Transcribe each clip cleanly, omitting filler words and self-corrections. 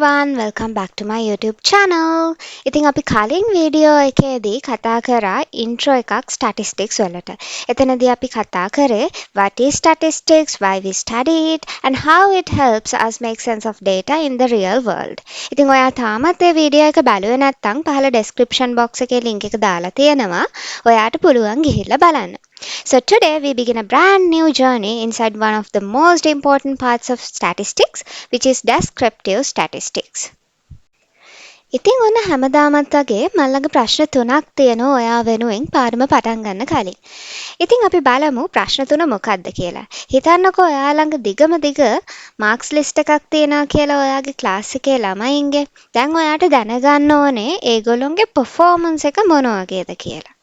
everyone, welcome back to my YouTube channel. ඉතින් අපි කලින් වීඩියෝ එකේදී කතා කරා intro එකක් statistics වලට. එතනදී අපි කතා කරේ what is statistics, why we study it and how it helps us make sense of data in the real world. ඉතින් ඔයා තාමත් මේ වීඩියෝ එක බලුවේ නැත්නම් පහළ description box එකේ link එක දාලා තියෙනවා. ඔයාට පුළුවන් ගිහිල්ලා බලන්න. So today we begin a brand new journey inside one of the most important parts of statistics, which is descriptive statistics. ඉතින් ඔන්න හැමදාමත් වගේ මම ළඟ ප්‍රශ්න තුනක් තියෙනවා ඔයා වෙනුවෙන් පාඩම පටන් ගන්න කලින්. ඉතින් අපි බලමු ප්‍රශ්න තුන මොකක්ද කියලා. හිතන්නකෝ ඔයා ළඟ දිගම දිග මාක්ස් ලිස්ට් එකක් තියෙනවා කියලා ඔයාගේ ක්ලාස් එකේ ළමයින්ගේ. දැන් ඔයාට දැනගන්න ඕනේ ඒගොල්ලොන්ගේ performance එක මොන වගේද කියලා.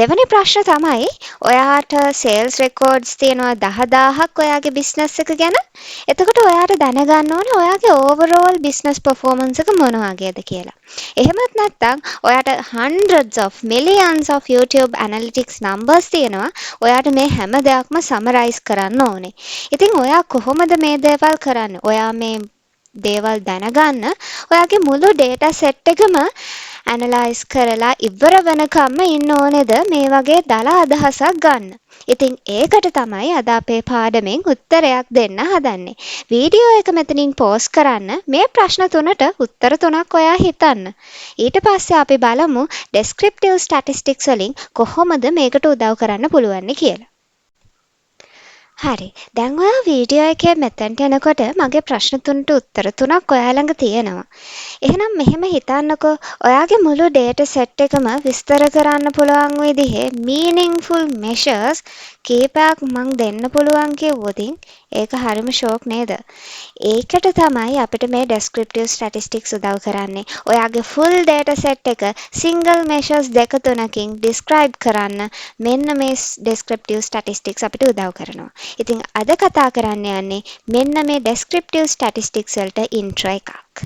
දෙවැනි ප්‍රශ්න තමයි ඔයාට සේල්ස් රෙකෝඩ්ස් තියෙනවා 10000ක් ඔයාගේ බිස්නස් එක ගැන. එතකොට ඔයාට දැනගන්න ඕනේ ඔයාගේ ඕවරෝල් බිස්නස් පර්ෆෝමන්ස් එක මොන වගේද කියලා. එහෙමත් නැත්නම් ඔයාට hundreds of millions of YouTube analytics numbers තියෙනවා. ඔයාට මේ හැම දෙයක්ම සමරයිස් කරන්න ඕනේ. ඉතින් ඔයා කොහොමද මේ දේවල් කරන්නේ? ඔයා මේ දේවල් දැනගන්න ඔයාගේ මුළු data set එකම ඇනලයිස් කරලා ඉවර වෙනකම්ම ඉන්න ඕනේද මේ වගේ දල අදහසක් ගන්න. ඉතින් ඒකට තමයි අද අපේ පාඩමෙන් උත්තරයක් දෙන්න හදන්නේ. වීඩියෝ එක මෙතනින් පෝස් කරන්න මේ ප්‍රශ්න තුනට උත්තර තුනක් ඔයා හිතන්න. ඊට පස්සේ අපි බලමු descriptive statistics වලින් කොහොමද මේකට උදව් කරන්න පුළුවන් කියලා. හරි. දැන් ඔයා වීඩියෝ එකේ මෙතනට එනකොට මගේ ප්‍රශ්න තුනට උත්තර තුනක් ඔයා ළඟ තියෙනවා. එහෙනම් මෙහෙම හිතන්නකෝ ඔයාගේ මුළු data set එකම විස්තර කරන්න පුළුවන් විදිහේ meaningful measures කීපයක් මං දෙන්න පුළුවන් කිව්වොතින් ඒක හරිම ෂෝක් නේද? ඒකට තමයි අපිට මේ descriptive statistics උදව් කරන්නේ. ඔයාගේ full data set එක single measures දෙක තුනකින් describe කරන්න මෙන්න මේ descriptive statistics අපිට උදව් කරනවා. ඉතින් අද කතා කරන්න යන්නේ මෙන්න මේ descriptive statistics වලට intro එකක්.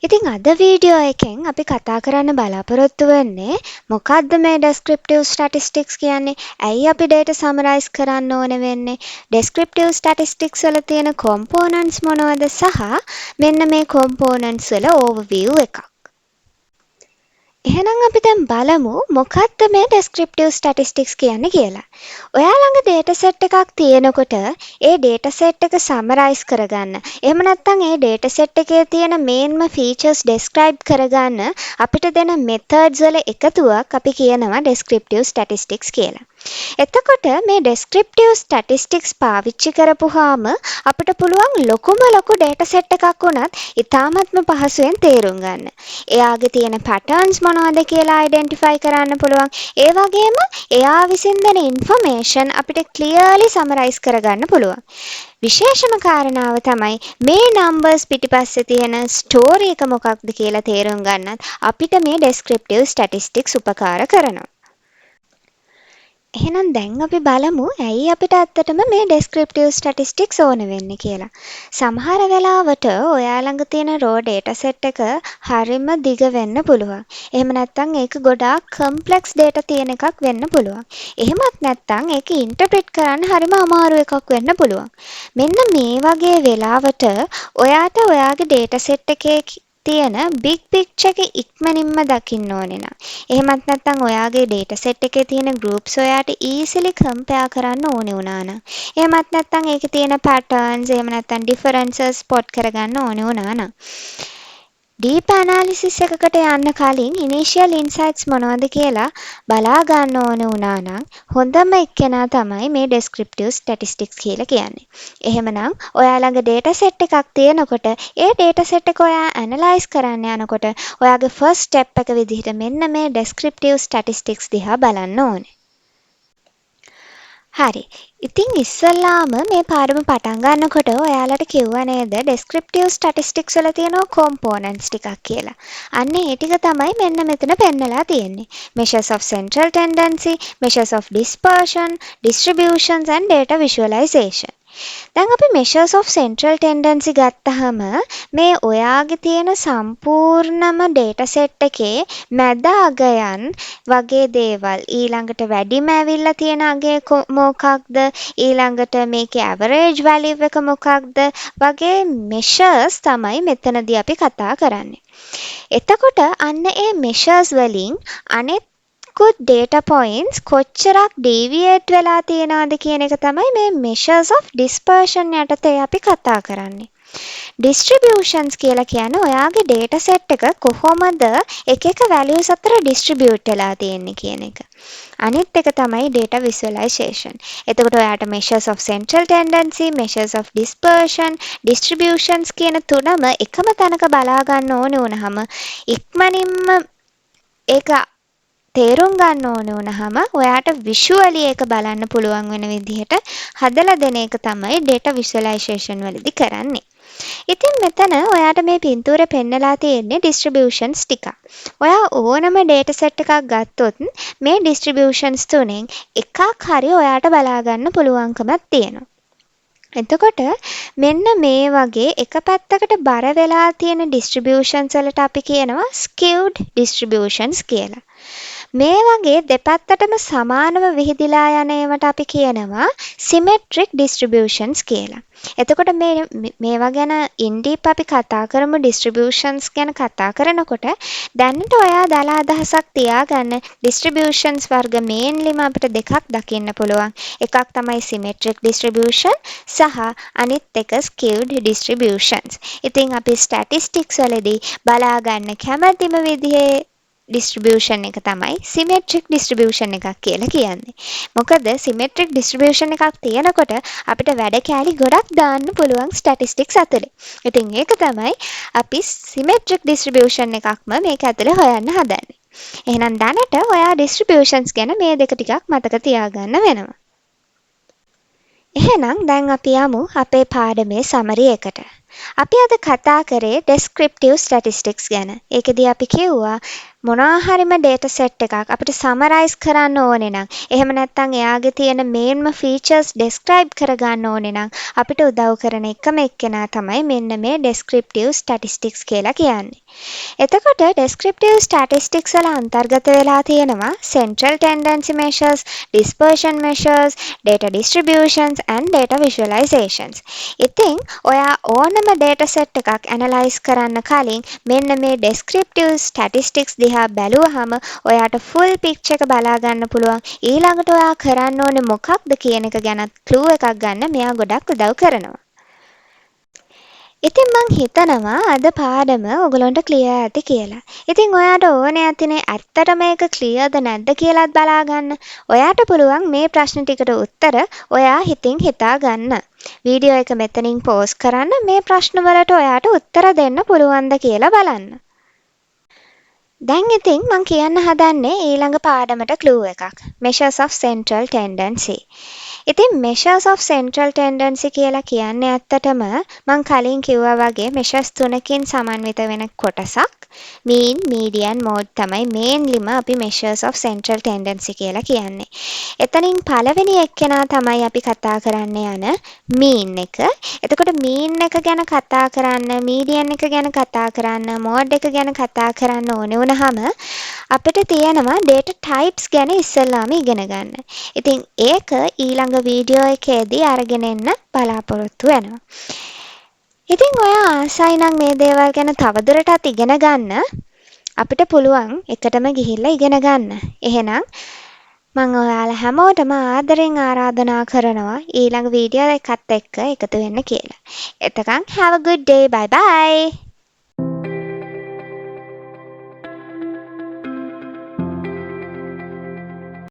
ඉතින් අද වීඩියෝ එකෙන් අපි කතා කරන්න බලාපොරොත්තු වෙන්නේ මොකක්ද මේ descriptive statistics කියන්නේ? ඇයි අපි data summarize කරන්න ඕන වෙන්නේ? descriptive statistics වල තියෙන components මොනවද සහ මෙන්න මේ components වල overview එකක්. එහෙනම් අපි දැන් බලමු මොකක්ද මේ descriptive statistics කියන්නේ කියලා. ඔයා ළඟ data set එකක් තියෙනකොට ඒ data set එක summarize කරගන්න. එහෙම නැත්නම් ඒ data set එකේ තියෙන mainම features describe කරගන්න අපිට දෙන methods වල එකතුවක් අපි කියනවා descriptive statistics කියලා. එතකොට මේ descriptive statistics පාවිච්චි කරපුවාම අපිට පුළුවන් ලොකුම ලොකු data set එකක් වුණත් ඉතාමත්ම පහසුවෙන් තේරුම් ගන්න. එයාගේ තියෙන patterns මොනවද කියලා identify කරන්න පුළුවන්. ඒ වගේම එයා විසින් දෙන information අපිට clearly summarize කරගන්න පුළුවන්. විශේෂම කාරණාව තමයි මේ numbers පිටිපස්සේ තියෙන story එක මොකක්ද කියලා තේරුම් ගන්නත් අපිට මේ descriptive statistics උපකාර කරනවා. එහෙනම් දැන් අපි බලමු ඇයි අපිට ඇත්තටම මේ descriptive statistics ඕන වෙන්නේ කියලා. සමහර වෙලාවට ඔයා ළඟ තියෙන raw data set එක හරිම දිග වෙන්න පුළුවන්. එහෙම නැත්නම් ඒක ගොඩාක් complex data තියෙන එකක් වෙන්න පුළුවන්. එහෙමත් නැත්නම් ඒක interpret කරන්න හරිම අමාරු එකක් වෙන්න පුළුවන්. මෙන්න මේ වගේ වෙලාවට ඔයාට ඔයාගේ data set එකේ තියෙන big picture එක ඉක්මනින්ම දකින්න ඕනේ නම් එහෙමත් නැත්නම් ඔයාගේ data set එකේ තියෙන groups ඔයාට easily compare කරන්න ඕනේ වුණා නම් එහෙමත් නැත්නම් ඒකේ තියෙන patterns එහෙම නැත්නම් differences spot කරගන්න ඕනේ වුණා නම් deep analysis එකකට යන්න කලින් initial insights මොනවද කියලා බලා ගන්න ඕනේ වුණා නම් හොඳම එක්කෙනා තමයි මේ descriptive statistics කියලා කියන්නේ. එහෙමනම් ඔයා ළඟ data set එකක් තියෙනකොට ඒ data set එක ඔයා analyze කරන්න යනකොට ඔයාගේ first step එක විදිහට මෙන්න මේ descriptive statistics දිහා බලන්න ඕනේ. හරි. ඉතින් ඉස්සල්ලාම මේ පාඩම පටන් ගන්නකොට ඔයාලට කිව්වා නේද descriptive statistics වල තියෙන components ටිකක් කියලා. අන්න ඒ ටික තමයි මෙන්න මෙතන පෙන්නලා තියෙන්නේ. Measures of central tendency, measures of dispersion, distributions and data visualization. දැන් අපි measures of central tendency ගත්තහම මේ ඔයාගේ තියෙන සම්පූර්ණම data set එකේ මැද අගයන් වගේ දේවල් ඊළඟට වැඩිම ඇවිල්ලා තියෙන අගය මොකක්ද ඊළඟට මේකේ average value එක මොකක්ද වගේ measures තමයි මෙතනදී අපි කතා කරන්නේ. එතකොට අන්න ඒ measures වලින් අනෙත් data points කොච්චරක් deviate වෙලා තියෙනවද කියන එක තමයි මේ measures of dispersion යටතේ අපි කතා කරන්නේ. distributions කියලා කියන්නේ ඔයාගේ data set එක කොහොමද එක values අතර distribute වෙලා තියෙන්නේ කියන එක. අනිත් එක තමයි data visualization. එතකොට ඔයාට measures of central tendency, measures of dispersion, distributions කියන තුනම එකම තැනක බලා ගන්න ඕනේ වුණාම ඉක්මනින්ම ඒක තේරුම් ගන්න ඕනේ වුණාම ඔයාට visually එක බලන්න පුළුවන් වෙන විදිහට හදලා දෙන එක තමයි data visualization වලදී කරන්නේ. ඉතින් මෙතන ඔයාට මේ පින්තූරේ පෙන්නලා තියෙන්නේ distributions ටික. ඔයා ඕනම data set එකක් ගත්තොත් මේ distributions තුනෙන් එකක් හරි ඔයාට බලා ගන්න පුළුවන්කමක් තියෙනවා. එතකොට මෙන්න මේ වගේ එක පැත්තකට බර වෙලා තියෙන distributions වලට අපි කියනවා skewed distributions කියලා. මේ වගේ දෙපැත්තටම සමානව විහිදිලා යන ඒවට අපි කියනවා symmetric distributions කියලා. එතකොට මේවා ගැන in deep අපි කතා කරමු distributions ගැන කතා කරනකොට දැනට ඔයා දල අදහසක් තියාගන්න distributions වර්ග mainlyම අපිට දෙකක් දකින්න පුළුවන්. එකක් තමයි symmetric distribution සහ අනිත් එක skewed distributions. ඉතින් අපි statistics වලදී බලා ගන්න කැමැතිම විදිහේ distribution එක තමයි symmetric distribution එකක් කියලා කියන්නේ. මොකද symmetric distribution එකක් තියෙනකොට අපිට වැඩ කැලි ගොඩක් දාන්න පුළුවන් statistics ඇතුලේ. ඉතින් ඒක තමයි අපි symmetric distribution එකක්ම මේක ඇතුලේ හොයන්න හදන්නේ. එහෙනම් දැනට ඔයා distributions ගැන මේ දෙක ටිකක් මතක තියාගන්න වෙනවා. එහෙනම් දැන් අපි යමු අපේ පාඩමේ summary එකට. අපි අද කතා කරේ descriptive statistics ගැන. ඒකෙදී අපි කිව්වා මොනවා හරිම data set එකක් අපිට summarize කරන්න ඕනේ නම් එහෙම නැත්නම් එයාගේ තියෙන mainම features describe කරගන්න ඕනේ නම් අපිට උදව් කරන එකම එක්කෙනා තමයි මෙන්න මේ descriptive statistics කියලා කියන්නේ. එතකොට descriptive statistics වල අන්තර්ගත වෙලා තියෙනවා central tendency measures, dispersion measures, data distributions and data visualizations. ඉතින් ඔයා ඕනම data set එකක් analyze කරන්න කලින් මෙන්න මේ descriptive statistics දිහා බැලුවහම ඔයාට full picture එක බලා ගන්න පුළුවන්. ඊළඟට ඔයා කරන්න ඕනේ මොකක්ද කියන එක ගැන clue එකක් ගන්න මෙයා ගොඩක් උදව් කරනවා. ඉතින් මං හිතනවා අද පාඩම ඔයගලන්ට ක්ලියර් ඇති කියලා. ඉතින් ඔයාට ඕනේ ඇතිනේ ඇත්තට මේක ක්ලියර්ද නැද්ද කියලාත් බලා ගන්න. ඔයාට පුළුවන් මේ ප්‍රශ්න ටිකට උත්තර ඔයා හිතින් හිතා ගන්න. වීඩියෝ එක මෙතනින් පෝස් කරන්න මේ ප්‍රශ්න වලට ඔයාට උත්තර දෙන්න පුළුවන්ද කියලා බලන්න. දැන් ඉතින් මං කියන්න හදන්නේ ඊළඟ පාඩමට clue එකක්. Measures of central tendency. ඉතින් measures of central tendency කියලා කියන්නේ ඇත්තටම මං කලින් කිව්වා වගේ measures තුනකින් සමන්විත වෙන කොටසක්. mean, median, mode තමයි mainlyම අපි measures of central tendency කියලා කියන්නේ. එතනින් පළවෙනි එක්කෙනා තමයි අපි කතා කරන්න යන mean එක. එතකොට mean එක ගැන කතා කරන්න, median එක ගැන කතා කරන්න, mode එක ගැන කතා කරන්න ඕනේ වුණාම අපිට තියෙනවා data types ගැන ඉස්සෙල්ලාම ඉගෙන ගන්න. ඉතින් ඒක ඊළඟ වීඩියෝ එකේදී අරගෙන එන්න බලාපොරොත්තු වෙනවා. ඉතින් ඔයා ආසයි නම් මේ දේවල් ගැන තවදුරටත් ඉගෙන ගන්න අපිට පුළුවන් එකටම ගිහිල්ලා ඉගෙන ගන්න. එහෙනම් මම ඔයාලා හැමෝටම ආදරෙන් ආරාධනා කරනවා ඊළඟ වීඩියෝ එකත් එක්ක එකතු වෙන්න කියලා. එතකන් have a good day. Bye bye.